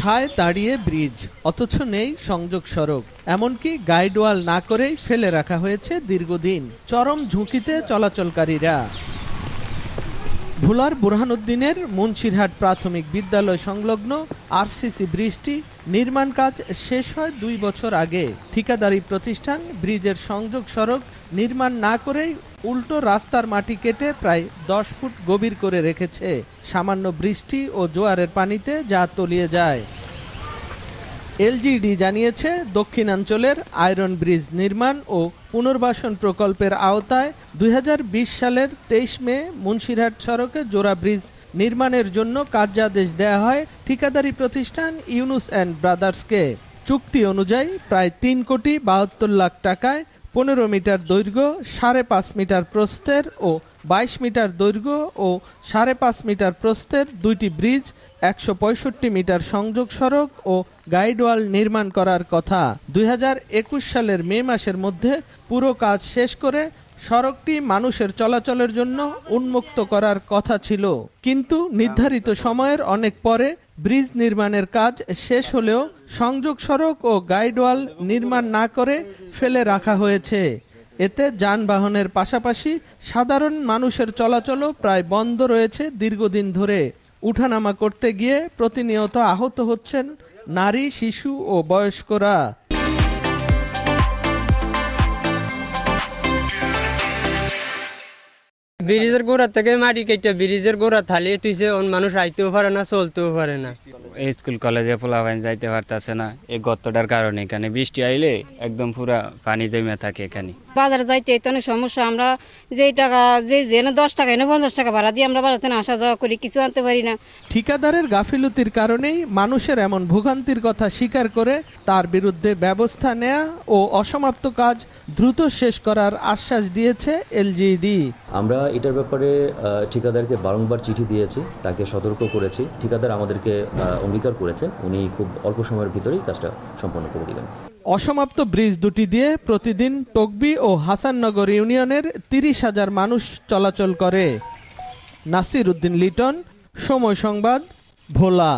ঠায় দাঁড়িয়ে ব্রিজ, অথচ নেই সংযোগ সড়ক, এমনকি গাইডওয়াল না করেই ফেলে রাখা হয়েছে দীর্ঘদিন। চরম ঝুঁকিতে চলাচলকারীরা। ভোলার বুরহানুদ্দিনের মুন্সিরহাট প্রাথমিক বিদ্যালয় সংলগ্ন আরসিসি ব্রিজটি নির্মাণ কাজ শেষ হয় 2 বছর আগে। ঠিকাদারি প্রতিষ্ঠান ব্রিজের সংযোগ সড়ক নির্মাণ না করেই উল্টো রাস্তার মাটি কেটে প্রায় 10 ফুট গভীর করে রেখেছে। সামান্য বৃষ্টি ও জোয়ারের পানিতে যা তলিয়ে যায়। এলজিইডি জানিয়েছে, দক্ষিণাঞ্চলের আয়রন ব্রিজ নির্মাণ ও পুনর্বাসন প্রকল্পের আওতায় 2020 সালের 23 মে মুন্সিরহাট সড়কে জোড়া ব্রিজ নির্মাণের জন্য কার্যাদেশ দেয়া হয় ঠিকাদারি প্রতিষ্ঠান ইউনুস অ্যান্ড ব্রাদার্সকে। চুক্তি অনুযায়ী প্রায় 3,72 লাখ টাকায় 15 মিটার দৈর্ঘ্য, 5.5 মিটার প্রস্থের ও 22 মিটার দৈর্ঘ্য ও 5.5 মিটার প্রস্থের 2টি ব্রিজ, 165 মিটার সংযোগ সড়ক ও গাইডওয়াল নির্মাণ করার কথা। 2021 সালের মে মাসের মধ্যে পুরো কাজ শেষ করে সড়কটি মানুষের চলাচলের জন্য উন্মুক্ত করার কথা ছিল, কিন্তু নির্ধারিত সময়ের অনেক পরে ব্রিজ নির্মাণের কাজ শেষ হলেও সংযোগ সড়ক ও গাইডওয়াল নির্মাণ না করে ফেলে রাখা হয়েছে। এতে যানবাহনের পাশাপাশি সাধারণ মানুষের চলাচলও প্রায় বন্ধ রয়েছে দীর্ঘদিন ধরে। উঠানামা করতে গিয়ে প্রতিনিয়ত আহত হচ্ছেন নারী, শিশু ও বয়স্করা। ব্রিজের গোড়া থেকে মাটি কেটে ব্রিজের গোড়া থালিয়ে তুইছে, মানুষ আইতেও পারে না, চলতেও পারে না। স্কুল কলেজে পোলাপাইন যাইতে পারতেছে না এই গর্তটার কারণে। এখানে বৃষ্টি আইলে একদম পুরা পানি জমে থাকে। এখানে বাজারে যাইতে এই সমস্যা। আমরা যেই টাকা যে 10 টাকা এনে 50 টাকা ভাড়া দিয়ে আমরা বাজারে আসা যাওয়া করি, কিছু আনতে পারি না। ঠিকাদারের গাফিলতির কারণেই মানুষের এমন ভোগান্তির কথা স্বীকার করে তার বিরুদ্ধে ব্যবস্থা নেয়া ও অসমাপ্ত কাজ দ্রুত শেষ করার আশ্বাস দিয়েছে এলজিইডি। আমরা এটার ব্যাপারে ঠিকাদারকে বারংবার চিঠি দিয়েছি, তাকে সতর্ক করেছি। ঠিকাদার আমাদেরকে অঙ্গীকার করেছেন উনি খুব অল্প সময়ের ভিতরেই কাজটা সম্পন্ন করে দিবেন। অসমাপ্ত ব্রিজ দুটি দিয়ে প্রতিদিন টকবি ও হাসাননগর ইউনিয়নের 30,000 মানুষ চলাচল করে। নাসির উদ্দিন লিটন, সময় সংবাদ, ভোলা।